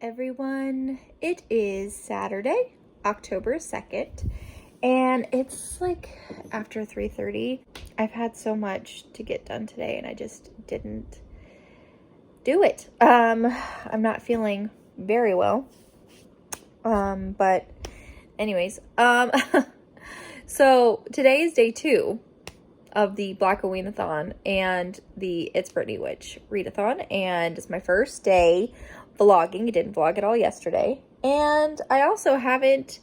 Everyone, it is Saturday, October 2nd, and it's like after 3:30. I've had so much to get done today and I just didn't do it. I'm not feeling very well. But anyways, so today is day 2 of the Blackoweenathon and the It's Britney Witch Readathon, and it's my first day vlogging. I didn't vlog at all yesterday, and I also haven't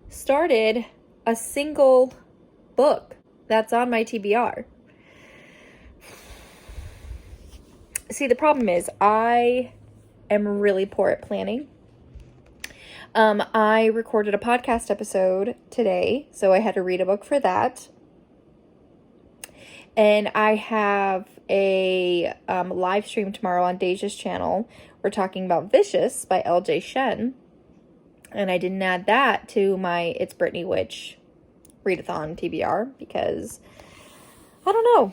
started a single book that's on my TBR. See, the problem is I am really poor at planning. I recorded a podcast episode today, so I had to read a book for that. And I have a live stream tomorrow on Daijah's channel. We're talking about Vicious by L.J. Shen. And I didn't add that to my It's Britney Witch Readathon TBR because, I don't know.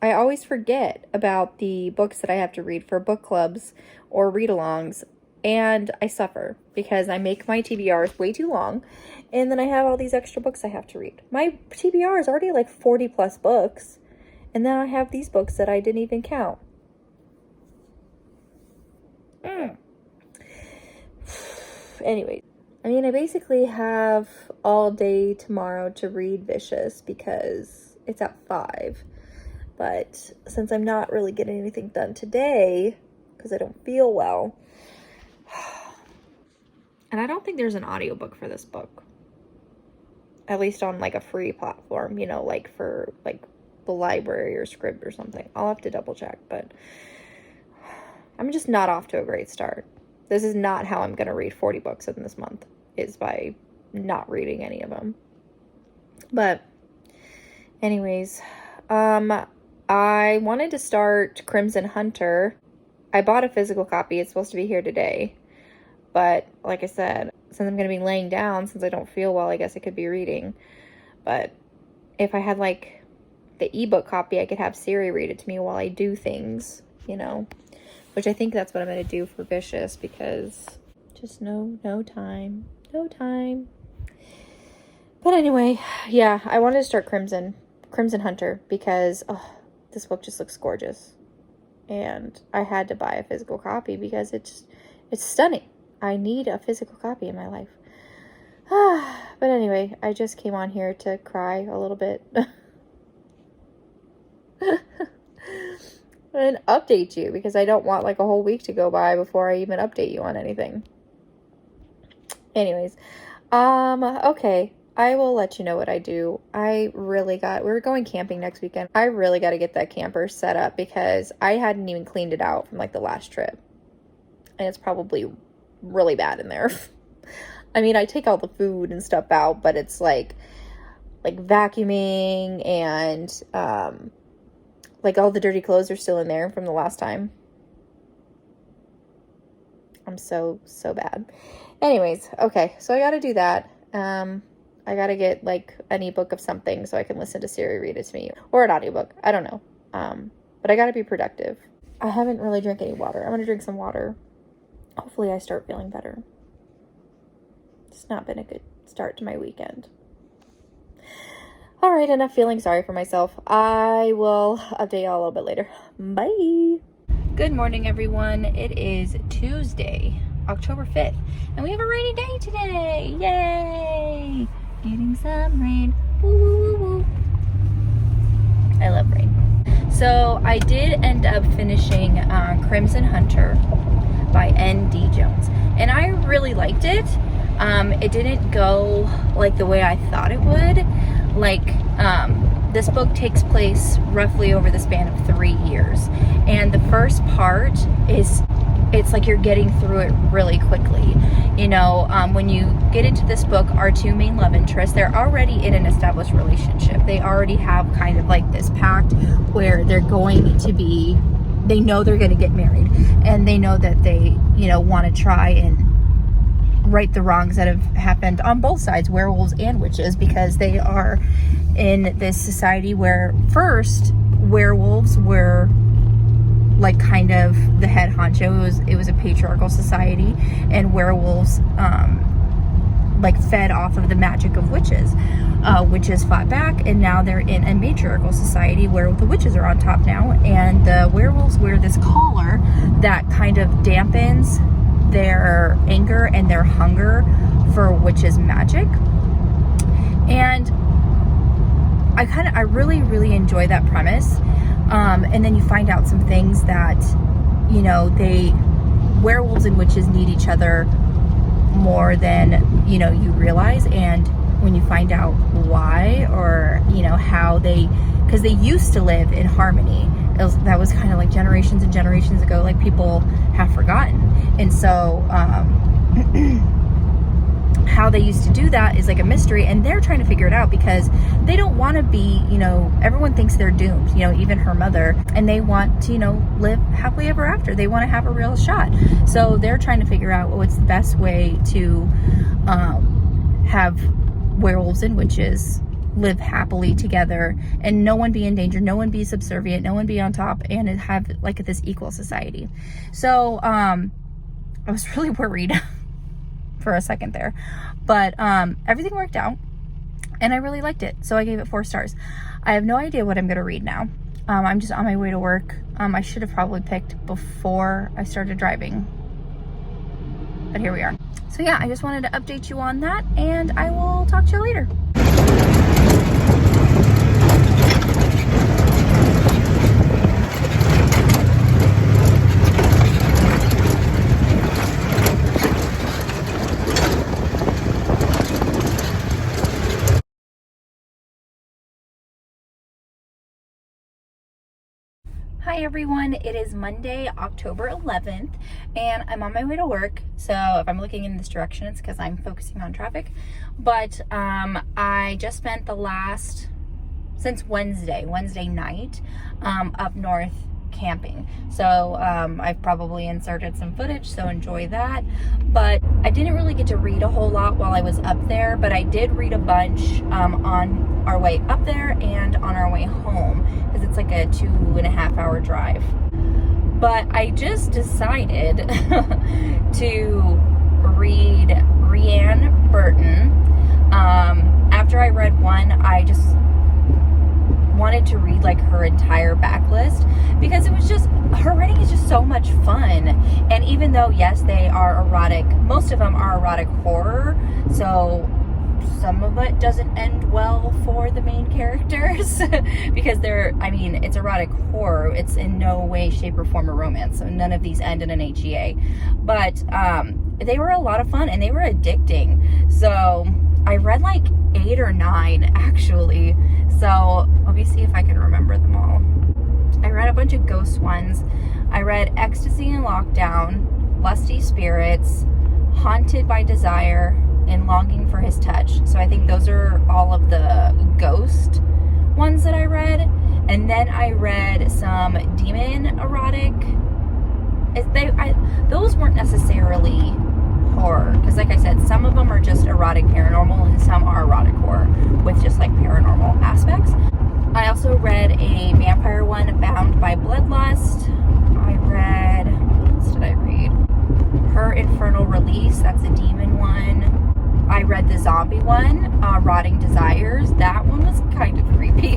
I always forget about the books that I have to read for book clubs or read-alongs. And I suffer because I make my TBRs way too long. And then I have all these extra books I have to read. My TBR is already like 40 plus books. And then I have these books that I didn't even count. Anyway, I mean, I basically have all day tomorrow to read Vicious because it's at 5. But since I'm not really getting anything done today because I don't feel well, and I don't think there's an audiobook for this book, at least on like a free platform, you know, like for like the library or Scribd or something. I'll have to double check, but I'm just not off to a great start. This is not how I'm going to read 40 books in this month, is by not reading any of them. But anyways, I wanted to start Crimson Hunter. I bought a physical copy. It's supposed to be here today. But like I said, since I'm going to be laying down, since I don't feel well, I guess I could be reading. But if I had like the ebook copy, I could have Siri read it to me while I do things, you know, which I think that's what I'm going to do for Vicious because just no time. But anyway, yeah, I wanted to start Crimson Hunter because this book just looks gorgeous. And I had to buy a physical copy because it's stunning. I need a physical copy in my life. But anyway, I just came on here to cry a little bit. And update you because I don't want like a whole week to go by before I even update you on anything. Anyways, okay, I will let you know what I do. We're going camping next weekend. I really got to get that camper set up because I hadn't even cleaned it out from like the last trip. And it's probably really bad in there. I mean, I take all the food and stuff out, but it's like vacuuming and, like all the dirty clothes are still in there from the last time. I'm so bad. Anyways, okay, so I gotta do that. I gotta get like an ebook of something so I can listen to Siri read it to me. Or an audiobook. I don't know. But I gotta be productive. I haven't really drank any water. I'm gonna drink some water. Hopefully I start feeling better. It's not been a good start to my weekend. All right, enough feeling sorry for myself. I will update y'all a little bit later. Bye. Good morning, everyone. It is Tuesday, October 5th, and we have a rainy day today. Yay! Getting some rain. Woo, woo, woo, woo. I love rain. So I did end up finishing Crimson Hunter by N.D. Jones, and I really liked it. It didn't go like the way I thought it would. Like, this book takes place roughly over the span of 3 years. And the first part it's like you're getting through it really quickly. You know, when you get into this book, our 2 main love interests, they're already in an established relationship. They already have kind of like this pact where they're going to be, they know they're going to get married. And they know that they, you know, want to try and right the wrongs that have happened on both sides, werewolves and witches, because they are in this society where first werewolves were like kind of the head honcho. It was a patriarchal society, and werewolves like fed off of the magic of witches. Witches fought back, and now they're in a matriarchal society where the witches are on top now, and the werewolves wear this collar that kind of dampens their anger and their hunger for witches' magic. And I really enjoy that premise. And then you find out some things that, you know, werewolves and witches need each other more than, you know, you realize. And when you find out why, or, you know, how because they used to live in harmony. That was kind of like generations and generations ago, like people have forgotten. And so, how they used to do that is like a mystery, and they're trying to figure it out because they don't want to be, you know, everyone thinks they're doomed, you know, even her mother, and they want to, you know, live happily ever after. They want to have a real shot. So they're trying to figure out what's the best way to have werewolves and witches live happily together, and no one be in danger, no one be subservient, no one be on top, and have like this equal society. So I was really worried for a second there, but everything worked out, and I really liked it, so I gave it 4 stars. I have no idea what I'm gonna read now. I'm just on my way to work. I should have probably picked before I started driving, but here we are. So yeah, I just wanted to update you on that, and I will talk to you later. Hi everyone, it is Monday, October 11th, and I'm on my way to work. So if I'm looking in this direction, it's because I'm focusing on traffic. But I just spent since Wednesday night, up north camping. So I've probably inserted some footage, so enjoy that. But I didn't really get to read a whole lot while I was up there, but I did read a bunch on our way up there and on our way home, because it's like a 2.5 hour drive. But I just decided to read Rhiannon Burton. After I read one, I just wanted to read like her entire backlist, because it was just, her writing is just so much fun. And even though, yes, they are erotic, most of them are erotic horror, so some of it doesn't end well for the main characters because it's erotic horror. It's in no way, shape, or form a romance, so none of these end in an HEA. But they were a lot of fun, and they were addicting. So I read like 8 or 9 actually, so let me see if I can remember them all. I read a bunch of ghost ones. I read Ecstasy in Lockdown, Lusty Spirits, Haunted by Desire, and Longing for His Touch. So I think those are all of the ghost ones that I read. And then I read some demon erotic. Those weren't necessarily horror, because like I said, some of them are just erotic paranormal, and some are erotic horror with just like paranormal aspects. I also read a vampire one, Bound by Bloodlust. What else did I read? Her Infernal Release, that's a demon one. I read the zombie one, Rotting Desires. That one was kind of creepy.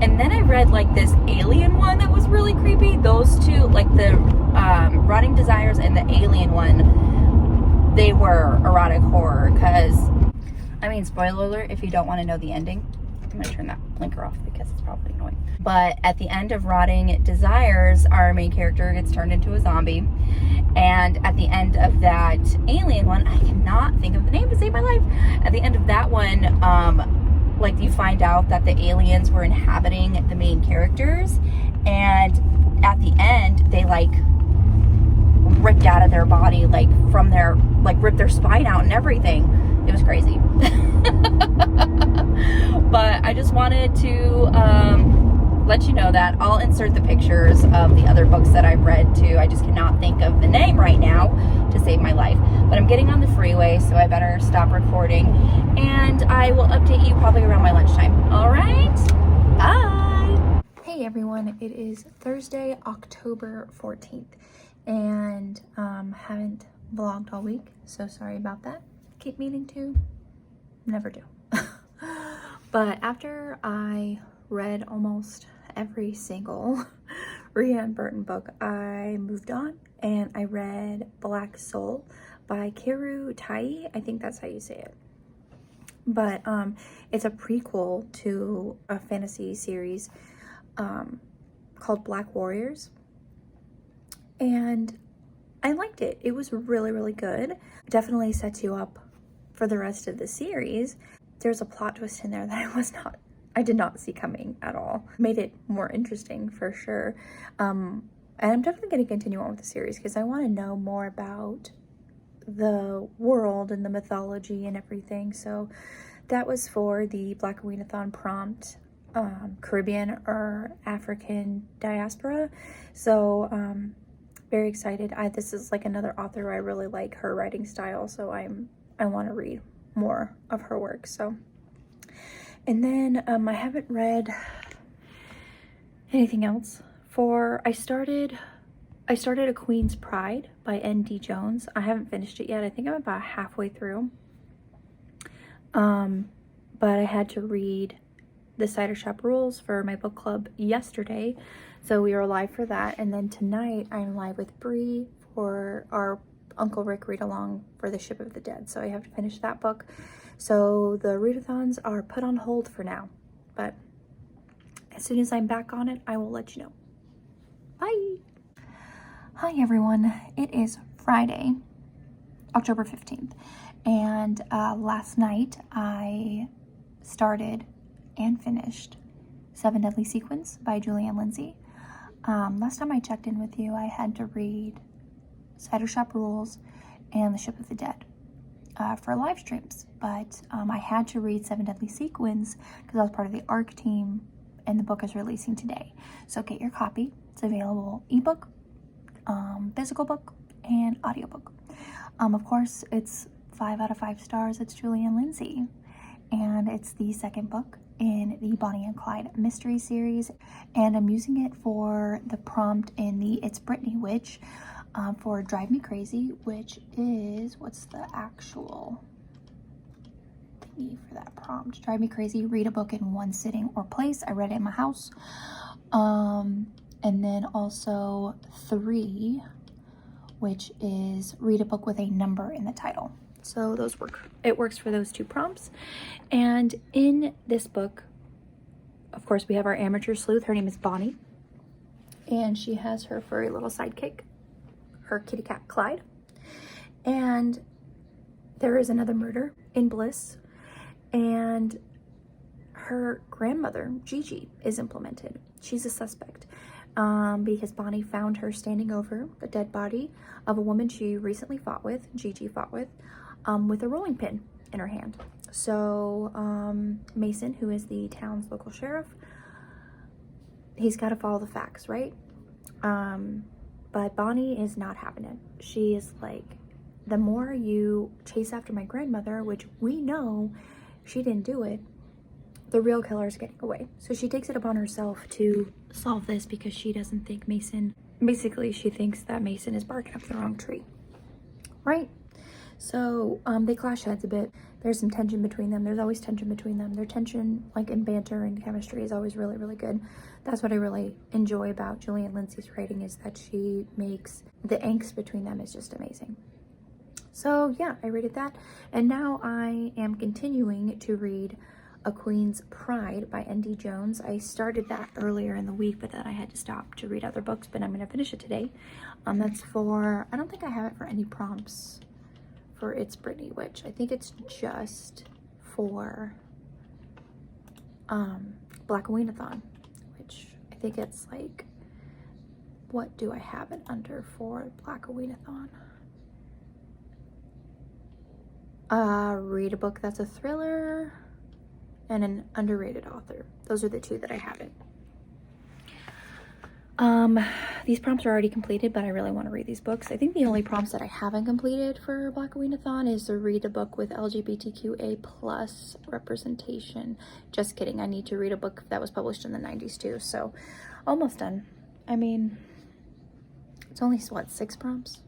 And then I read like this alien one that was really creepy. Those two, like the Rotting Desires and the alien one, they were erotic horror, because, spoiler alert, if you don't want to know the ending, I'm going to turn that blinker off because it's probably annoying. But at the end of Rotting Desires, our main character gets turned into a zombie. And at the end of that alien one, I cannot think of the name to save my life. At the end of that one, like you find out that the aliens were inhabiting the main characters. And at the end, they like ripped out of their body, like from their, like ripped their spine out and everything. It was crazy. But I just wanted to let you know that. I'll insert the pictures of the other books that I've read too. I just cannot think of the name right now to save my life. But I'm getting on the freeway, so I better stop recording. And I will update you probably around my lunchtime. All right? Bye! Hey Hey everyone, it is Thursday, October 14th, and haven't vlogged all week, so sorry about that. Keep meaning to, never do. But after I read almost every single ReadingParent book, I moved on and I read Black Soul by Kiru Tai. I think that's how you say it. But it's a prequel to a fantasy series called Black Warriors, and I liked it. It was really, really good. Definitely sets you up for the rest of the series. There's a plot twist in there that I did not see coming at all. Made it more interesting for sure. And I'm definitely going to continue on with the series because I want to know more about the world and the mythology and everything. So that was for the Blackoweenathon prompt, Caribbean or African diaspora. So very excited. This is like another author I really like her writing style, so I want to read more of her work. So, and then I haven't read anything else. I started A Queen's Pride by N.D. Jones. I haven't finished it yet. I think I'm about halfway through. But I had to read the Cider Shop Rules for my book club yesterday, so we were live for that. And then tonight I'm live with Bree for our Uncle Rick read along for the Ship of the Dead, so I have to finish that book. So the readathons are put on hold for now, but as soon as I'm back on it, I will let you know. Bye. Hi everyone, it is Friday, October 15th, and last night I started and finished 7 Deadly Sequins by Julianne Lindsay. Last time I checked in with you, I had to read Cider Shop Rules and The Ship of the Dead for live streams, but I had to read 7 Deadly Sequins because I was part of the ARC team, and the book is releasing today. So get your copy. It's available ebook, physical book, and audiobook. Of course, it's 5 out of 5 stars. It's Julianne Lindsay, and it's the second book in the Bonnie and Clyde mystery series, and I'm using it for the prompt in the It's Britney Witch for Drive Me Crazy, which is, what's the actual thingy for that prompt? Drive Me Crazy, read a book in one sitting or place. I read it in my house. And then also 3, which is read a book with a number in the title. So those work. It works for those 2 prompts. And in this book, of course, we have our amateur sleuth. Her name is Bonnie, and she has her furry little sidekick, her kitty cat Clyde. And there is another murder in Bliss, and her grandmother Gigi is implemented. She's a suspect because Bonnie found her standing over the dead body of a woman she recently fought with, Gigi fought with a rolling pin in her hand. So Mason, who is the town's local sheriff, he's got to follow the facts, right? But Bonnie is not having it. She is like, the more you chase after my grandmother, which we know she didn't do it, the real killer is getting away. So she takes it upon herself to solve this because she doesn't think Mason, basically she thinks that Mason is barking up the wrong tree, right? So they clash heads a bit. There's some tension between them. There's always tension between them. Their tension, like in banter and chemistry, is always really, really good. That's what I really enjoy about Julianne Lindsay's writing, is that she makes the angst between them is just amazing. So yeah, I rated that. And now I am continuing to read A Queen's Pride by N.D. Jones. I started that earlier in the week, but then I had to stop to read other books, but I'm going to finish it today. That's for, I don't think I have it for any prompts for It's Britney Witch. I think it's just for Blackoweenathon, which I think it's like, what do I have it under for Blackoweenathon? Read a book that's a thriller and an underrated author. Those are the 2 that I have it. these prompts are already completed, but I really want to read these books. I think the only prompts that I haven't completed for Blackoweenathon is to read a book with LGBTQA plus representation. Just kidding. I need to read a book that was published in the 90s too. So almost done. I mean, it's only what, 6 prompts?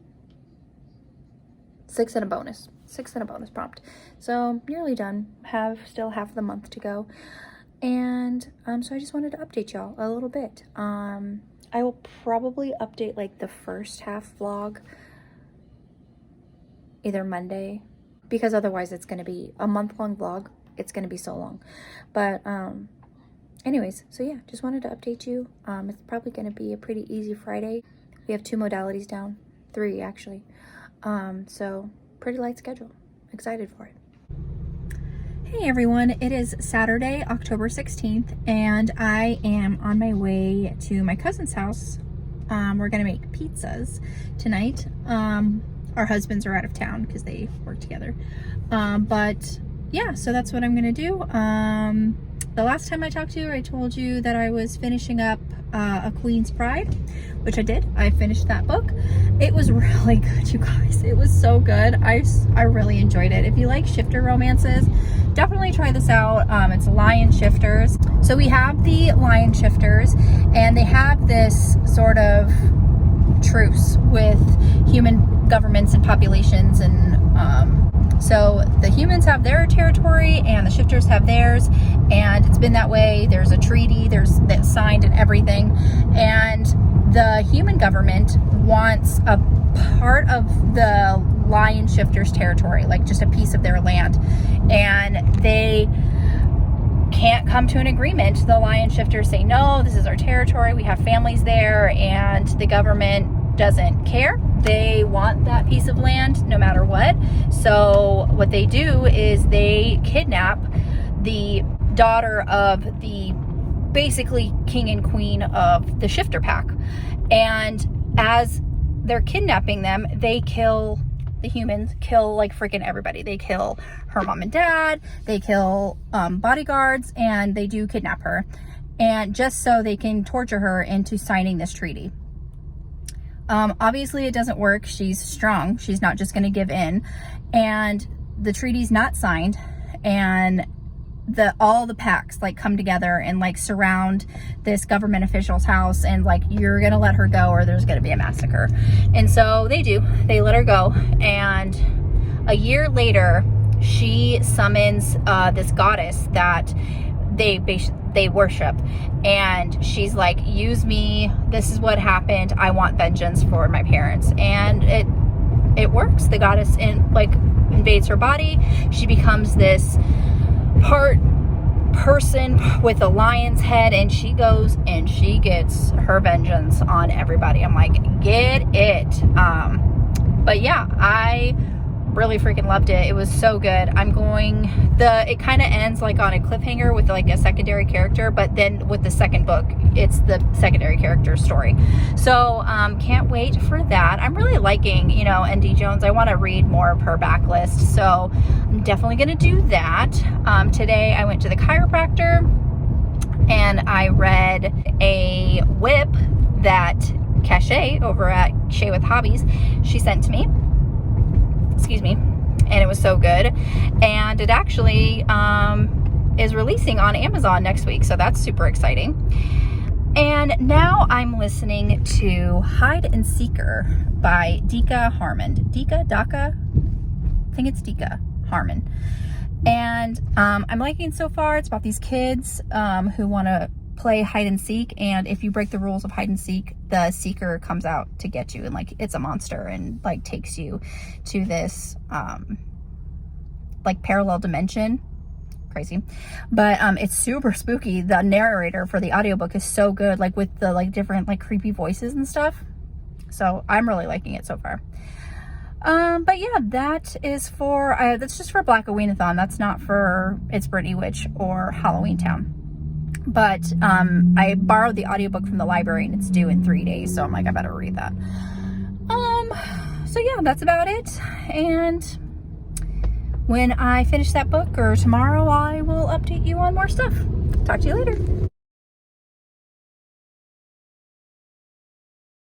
6 and a bonus. 6 and a bonus prompt. So nearly done. Have still half the month to go. And so I just wanted to update y'all a little bit. I will probably update like the first half vlog either Monday, because otherwise it's going to be a month-long vlog. It's going to be so long. But anyways, so yeah, just wanted to update you. It's probably going to be a pretty easy Friday. We have 2 modalities down, 3 actually. So pretty light schedule. Excited for it. Hey everyone, it is Saturday, October 16th, and I am on my way to my cousin's house. We're gonna make pizzas tonight. Our husbands are out of town because they work together. But yeah, so that's what I'm gonna do. The last time I talked to you, I told you that I was finishing up A Queen's Pride, which I did. I finished that book. It was really good, you guys. It was so good. I really enjoyed it. If you like shifter romances, definitely try this out. It's Lion Shifters. So we have the Lion Shifters, and they have this sort of truce with human governments and populations, and so the humans have their territory and the shifters have theirs, and it's been that way. There's a treaty, there's that's signed and everything, and the human government wants a part of the Lion Shifters territory, like just a piece of their land, and they can't come to an agreement. The Lion Shifters say, no, this is our territory, we have families there, and the government doesn't care. They want that piece of land no matter what. So what they do is they kidnap the daughter of the basically king and queen of the shifter pack, and as they're kidnapping them, they kill the humans, kill like freaking everybody. They kill her mom and dad, they kill bodyguards, and they do kidnap her, and just so they can torture her into signing this treaty. Obviously it doesn't work. She's strong. She's not just going to give in, and the treaty's not signed, and all the packs like come together and like surround this government official's house, and like, you're gonna let her go or there's gonna be a massacre. And so they do. They let her go, and a year later she summons this goddess that they worship, and she's like, use me, this is what happened, I want vengeance for my parents. And it works. The goddess invades her body. She becomes this part person with a lion's head, and she goes and she gets her vengeance on everybody. I'm like, get it. But yeah, I really freaking loved it. It was so good. It kind of ends like on a cliffhanger with like a secondary character, but then with the second book, it's the secondary character's story. So can't wait for that. I'm really liking, N.D. Jones. I want to read more of her backlist, so I'm definitely going to do that. Today I went to the chiropractor and I read a whip that Cachet over at Shay with Hobbies, she sent to me. Excuse me. And it was so good. And it actually is releasing on Amazon next week, so that's super exciting. And now I'm listening to Hide and Seeker by Daijah Harmon. Daijah? I think it's Daijah Harmon. And I'm liking it so far. It's about these kids who want to play hide and seek, and if you break the rules of hide and seek, the seeker comes out to get you, and like, it's a monster and like takes you to this like parallel dimension. Crazy. But it's super spooky. The narrator for the audiobook is so good, like with the like different like creepy voices and stuff. So I'm really liking it so far. But yeah, that's just for Blackoweenathon. That's not for It's Britney Witch or Halloween Town. But I borrowed the audiobook from the library, and it's due in 3 days, so I'm like, I better read that. So yeah, that's about it. And when I finish that book, or tomorrow, I will update you on more stuff. Talk to you later.